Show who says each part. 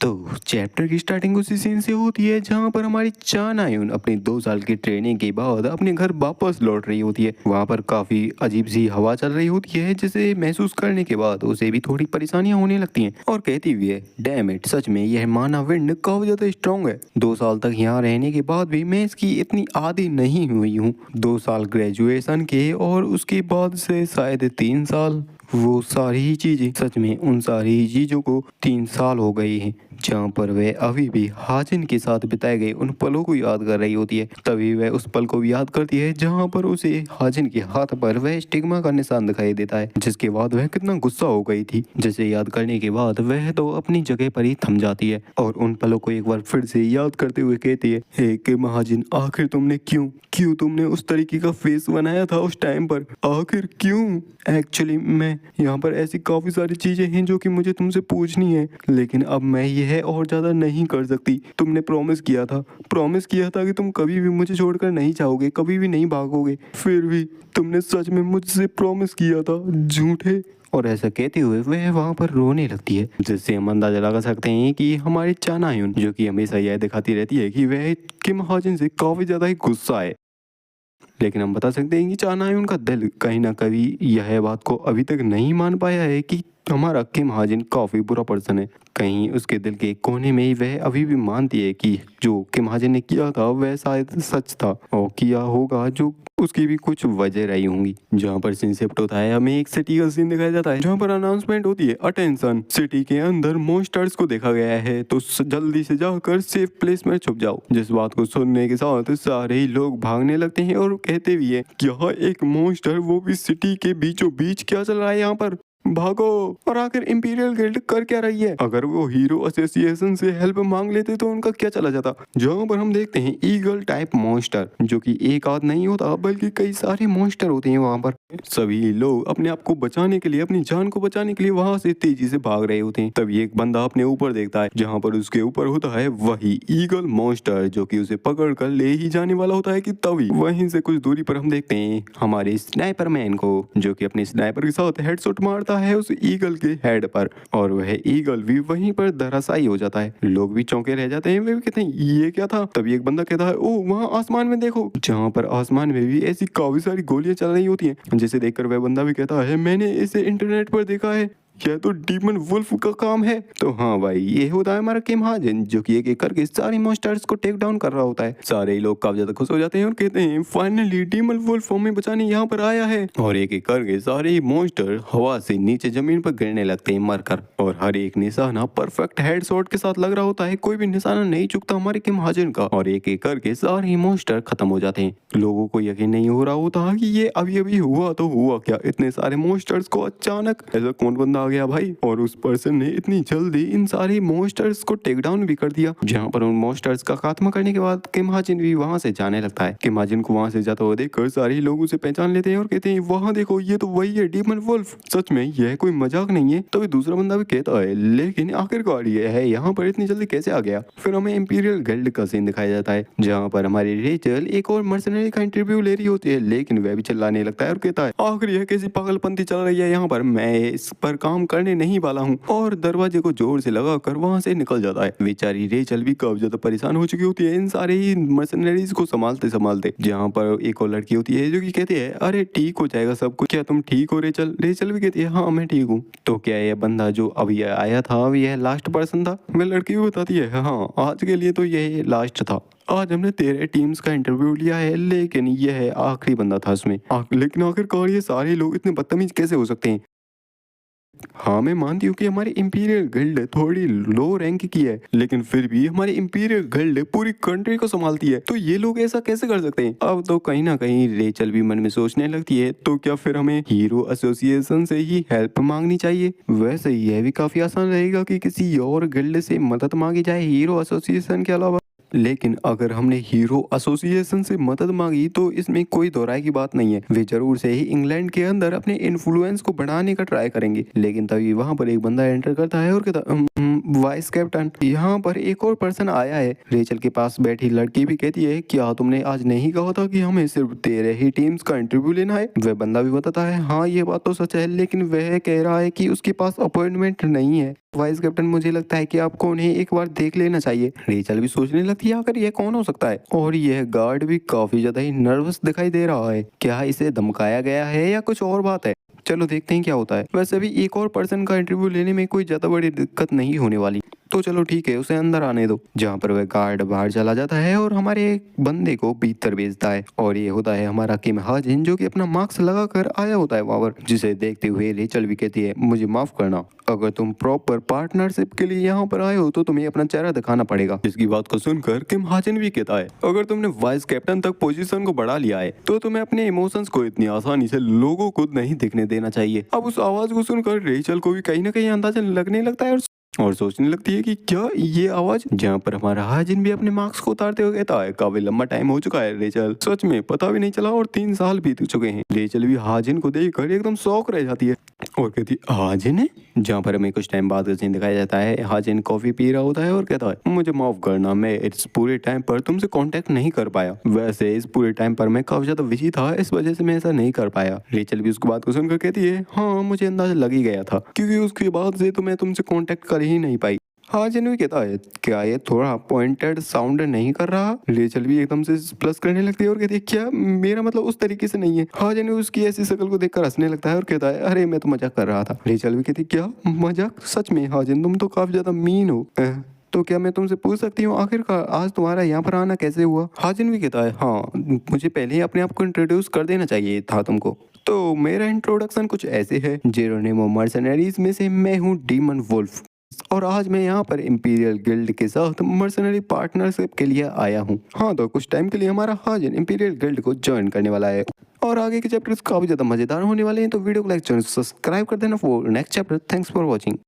Speaker 1: तो चैप्टर की स्टार्टिंग उसी सीन से होती है जहाँ पर हमारी चान आयुन अपनी 2 साल की ट्रेनिंग के बाद अपने घर वापस लौट रही होती है। वहाँ पर काफी अजीब सी हवा चल रही होती है जिसे महसूस करने के बाद उसे भी थोड़ी परेशानियां होने लगती हैं और कहती भी है, डैम इट, सच में यह माना विंड काफी ज्यादा स्ट्रॉन्ग है। 2 साल तक यहाँ रहने के बाद भी मैं इसकी इतनी आदी नहीं हुई हूँ। 2 साल ग्रेजुएशन के और उसके बाद से शायद 3 साल, वो सारी चीजें, सच में उन सारी चीजों को 3 साल हो गए हैं जहाँ पर वह अभी भी हाजिन के साथ बिताए गए उन पलों को याद कर रही होती है। तभी वह उस पल को भी याद करती है जहाँ पर उसे हाजिन के हाथ पर वह स्टिग्मा का निशान दिखाई देता है, जिसके बाद वह कितना गुस्सा हो गई थी। जिसे याद करने के बाद वह तो अपनी जगह पर ही थम जाती है और उन पलों को एक बार फिर से याद करते हुए कहती है, हे कि महाजिन, आखिर तुमने क्यों क्यों तुमने उस तरीके का फेस बनाया था उस टाइम पर, आखिर क्यों? एक्चुअली मैं यहाँ पर ऐसी काफी सारी चीजें हैं जो कि मुझे तुमसे पूछनी है, लेकिन अब मैं यह और ज्यादा नहीं कर सकती। तुमने प्रॉमिस किया था कि तुम कभी भी मुझे छोड़कर नहीं जाओगे, कभी भी नहीं भागोगे, फिर भी तुमने सच में मुझसे प्रॉमिस किया था, झूठे। और ऐसा कहते हुए वह वहाँ पर रोने लगती है, जिससे हम अंदाजा लगा सकते हैं कि हमारी चानायुन, जो कि हमेशा यह दिखाती रहती है कि वह किम हाजिन से काफी ज्यादा ही गुस्सा है, लेकिन हम बता सकते हैं कि चानायुन का दिल कहीं ना कहीं यह बात को अभी तक नहीं मान पाया है कि हमारा किम हाजिन काफी बुरा पर्सन है। कहीं उसके दिल के कोने में ही वह अभी भी मानती है कि जो किम हाजिन ने किया था वह शायद सच था और किया होगा जो उसकी भी कुछ वजह रही होंगी। जहाँ पर सीन शिफ्ट होता है, हमें एक सिटी का सीन दिखाया जाता है जहाँ पर अनाउंसमेंट होती है, अटेंशन, सिटी के अंदर मॉन्स्टर्स को देखा गया है तो जल्दी से जाकर सेफ प्लेस में छुप जाओ। जिस बात को सुनने के साथ सारे ही लोग भागने लगते हैं और कहते भी है, यहाँ एक मॉन्स्टर, वो भी सिटी के बीचों बीच, क्या चल रहा है यहाँ पर, भागो। और आखिर इंपीरियल गिल्ड कर क्या रही है? अगर वो हीरो एसोसिएशन से हेल्प मांग लेते तो उनका क्या चला जाता। जहाँ पर हम देखते हैं ईगल टाइप मॉन्स्टर, जो कि एक आध नहीं होता बल्कि कई सारे मॉन्स्टर होते हैं वहाँ पर। सभी लोग अपने आप को बचाने के लिए, अपनी जान को बचाने के लिए वहाँ से तेजी से भाग रहे होते हैं। तभी एक बंदा अपने ऊपर देखता है, जहाँ पर उसके ऊपर होता है वही ईगल मॉन्स्टर, जो कि उसे पकड़ कर ले ही जाने वाला होता है कि तभी वहीं से कुछ दूरी पर हम देखते हैं हमारे स्नाइपर मैन को, जो कि अपने स्नाइपर के साथ हेडशॉट मारता है उस ईगल के हेड पर और वह ईगल भी वहीं पर धराशायी हो जाता है। लोग भी चौंके रह जाते हैं, वे भी कहते हैं ये क्या था। तभी एक बंदा कहता है, ओ वहाँ आसमान में देखो, जहाँ पर आसमान में भी ऐसी काफी सारी गोलियां चल रही होती हैं। जिसे देखकर वह बंदा भी कहता है, मैंने इसे इंटरनेट पर देखा है, यह तो डीमन वुल्फ का काम है। तो हाँ भाई, ये होता है हमारा किम हाजिन, जो कि एक एक करके सारे मॉन्स्टर्स को टेक डाउन कर रहा होता है। सारे ही लोग काफी ज्यादा खुश हो जाते हैं और कहते हैं, फाइनली डीमन वुल्फ हमें बचाने यहाँ पर आया है। और एक एक करके सारे ही मॉन्स्टर हवा से नीचे जमीन पर गिरने लगते हैं मरकर, और हर एक निशाना परफेक्ट हेडशॉट के साथ लग रहा होता है, कोई भी निशाना नहीं चुकता हमारे किम हाजिन का, और एक एक करके सारे ही मॉन्स्टर खत्म हो जाते हैं। लोगों को यकीन नहीं हो रहा होता कि ये अभी अभी हुआ तो हुआ क्या, इतने सारे मॉन्स्टर्स को अचानक ऐसा कौन बंदा आ गया भाई, और उस पर्सन ने इतनी जल्दी इन सारे मॉन्स्टर्स को टेक डाउन भी कर दिया। जहाँ पर उन मॉन्स्टर्स का खात्मा करने के बाद किम हाजिन भी वहाँ से जाने लगता है। किम हाजिन को वहाँ से जाता हुआ देखकर सारे लोग उसे पहचान लेते हैं और कहते हैं, वहाँ देखो, ये तो वही है डीमन वुल्फ, सच में यह कोई मजाक नहीं है। तभी दूसरा बंदा भी कहता है, लेकिन आखिरकार ये है यहाँ पर इतनी जल्दी कैसे आ गया। फिर हमें इंपीरियल गिल्ड का सीन दिखाया जाता है, जहाँ पर हमारी रेचल एक और मर्सनरी का इंटरव्यू ले रही होती है, लेकिन वह भी चिल्लाने लगता है और कहता है, आखिर यह कैसी पागलपंती चल रही है यहाँ पर, मैं इस पर काम करने नहीं वाला हूँ, और दरवाजे को जोर से लगाकर वहाँ से निकल जाता है। बेचारी रेचल भी काफी ज्यादा परेशान हो चुकी होती है इन सारे ही मर्सनरीज को संभालते संभालते। जहाँ पर एक और लड़की होती है जो कि कहती है, अरे ठीक हो जाएगा सब कुछ, क्या तुम ठीक हो रेचल? रेचल भी कहती है, हाँ मैं ठीक हूँ। तो क्या यह बंदा जो अभी आया था यह लास्ट पर्सन था? वह लड़की भी बताती है, हाँ आज के लिए तो यह लास्ट था, आज हमने 13 टीम्स का इंटरव्यू लिया है, लेकिन यह आखिरी बंदा था उसमें। लेकिन आखिरकार ये सारे लोग इतने बदतमीज कैसे हो सकते हैं? हाँ मैं मानती हूँ कि हमारी इंपीरियल गिल्ड थोड़ी लो रैंक की है, लेकिन फिर भी हमारी इंपीरियल गिल्ड पूरी कंट्री को संभालती है, तो ये लोग ऐसा कैसे कर सकते हैं? अब तो कहीं ना कहीं रेचल भी मन में सोचने लगती है, तो क्या फिर हमें हीरो एसोसिएशन से ही हेल्प मांगनी चाहिए? वैसे यह भी काफी आसान रहेगा कि किसी और गिल्ड से मदद मांगी जाए हीरो एसोसिएशन के अलावा। लेकिन अगर हमने हीरो एसोसिएशन से मदद मांगी तो इसमें कोई दो राय की बात नहीं है, वे जरूर से ही इंग्लैंड के अंदर अपने इन्फ्लुएंस को बढ़ाने का ट्राई करेंगे। लेकिन तभी वहां पर एक बंदा एंटर करता है और कहता वाइस कैप्टन, यहाँ पर एक और पर्सन आया है। रेचल के पास बैठी लड़की भी कहती है, क्या तुमने आज नहीं कहा था कि हमें सिर्फ 13 ही टीम्स का इंटरव्यू लेना है? वह बंदा भी बताता है, हाँ ये बात तो सच है, लेकिन वह कह रहा है कि उसके पास अपॉइंटमेंट नहीं है। वाइस कैप्टन, मुझे लगता है कि आपको उन्हें एक बार देख लेना चाहिए। रेचल भी सोचने लगती है, आखिर यह कौन हो सकता है? और यह गार्ड भी काफी ज्यादा ही नर्वस दिखाई दे रहा है। क्या इसे धमकाया गया है या कुछ और बात है? चलो देखते हैं क्या होता है। वैसे भी एक और पर्सन का इंटरव्यू लेने में कोई ज्यादा बड़ी दिक्कत नहीं होने वाली, तो चलो ठीक है, उसे अंदर आने दो। जहाँ पर वह गार्ड बाहर चला जाता है और हमारे एक बंदे को भीतर भेजता है, और ये होता है हमारा किम हाजिन, जो कि अपना मास्क लगा कर आया होता है वहां पर। जिसे देखते हुए रेचल भी कहती है, मुझे माफ करना, अगर तुम प्रॉपर पार्टनरशिप के लिए यहाँ पर आए हो तो तुम्हें अपना चेहरा दिखाना पड़ेगा। इसकी बात को सुनकर किम हाजिन भी कहता है, अगर तुमने वाइस कैप्टन तक पोजीशन को बढ़ा लिया है तो तुम्हें अपने इमोशंस को इतनी आसानी से लोगों को नहीं दिखने देना चाहिए। अब उस आवाज को सुनकर रेचल को भी कहीं ना कहीं अंदाजा लगने लगता है और सोचने लगती है कि क्या ये आवाज। जहाँ पर हमारा हाजिन भी अपने मार्क्स को उतारते हुए कहता है, काफी लंबा टाइम हो चुका है रेचल, सच में पता भी नहीं चला और 3 साल बीत चुके हैं। रेचल भी हाजिन को देखकर एकदम शौक रह जाती है और कहती है, हाजिन है? जहाँ पर हमें कुछ टाइम बाद का सीन दिखाया जाता है, हाजिन कॉफी पी रहा होता है और कहता है, मुझे माफ करना, मैं इस पूरे टाइम पर तुमसे कांटेक्ट नहीं कर पाया। वैसे इस पूरे टाइम पर मैं काफी ज्यादा बिजी था, इस वजह से मैं ऐसा नहीं कर पाया। रेचल भी उसकी बात को सुनकर कहती है, हाँ मुझे अंदाजा लग ही गया था, क्योंकि उसके बाद से तो मैं तुमसे कांटेक्ट कर ही नहीं पाई। हाजिन भी कहता है, क्या ये थोड़ा पॉइंटेड साउंड नहीं कर रहा? रेचल भी एकदम से प्लस करने लगती है और कहती है, क्या मेरा मतलब उस तरीके से नहीं है। हाजिन भी उसकी ऐसी शक्ल को देखकर हंसने लगता है और कहता है, अरे मैं तो मजाक कर रहा था। रेचल भी कहती है, क्या मजाक? सच में हाजिन तुम तो काफी ज्यादा मीन हो। तो क्या मैं तुमसे पूछ सकती हूँ आखिरकार आज तुम्हारा यहाँ पर आना कैसे हुआ? हाजिन भी कहता है, हाँ मुझे पहले ही अपने आप को इंट्रोड्यूस कर देना चाहिए था तुमको। तो मेरा इंट्रोडक्शन कुछ ऐसे है, जेरोनिमो मर्सनरीज में से मैं हूँ डीमन वुल्फ, और आज मैं यहाँ पर इंपीरियल गिल्ड के साथ मर्सनरी पार्टनरशिप के लिए आया हूँ। हाँ तो कुछ टाइम के लिए हमारा हाजिन इंपीरियल गिल्ड को ज्वाइन करने वाला है, और आगे के चैप्टर्स काफी ज्यादा मजेदार होने वाले हैं। तो वीडियो को लाइक, चैनल सब्सक्राइब कर देना for next chapter. Thanks for watching.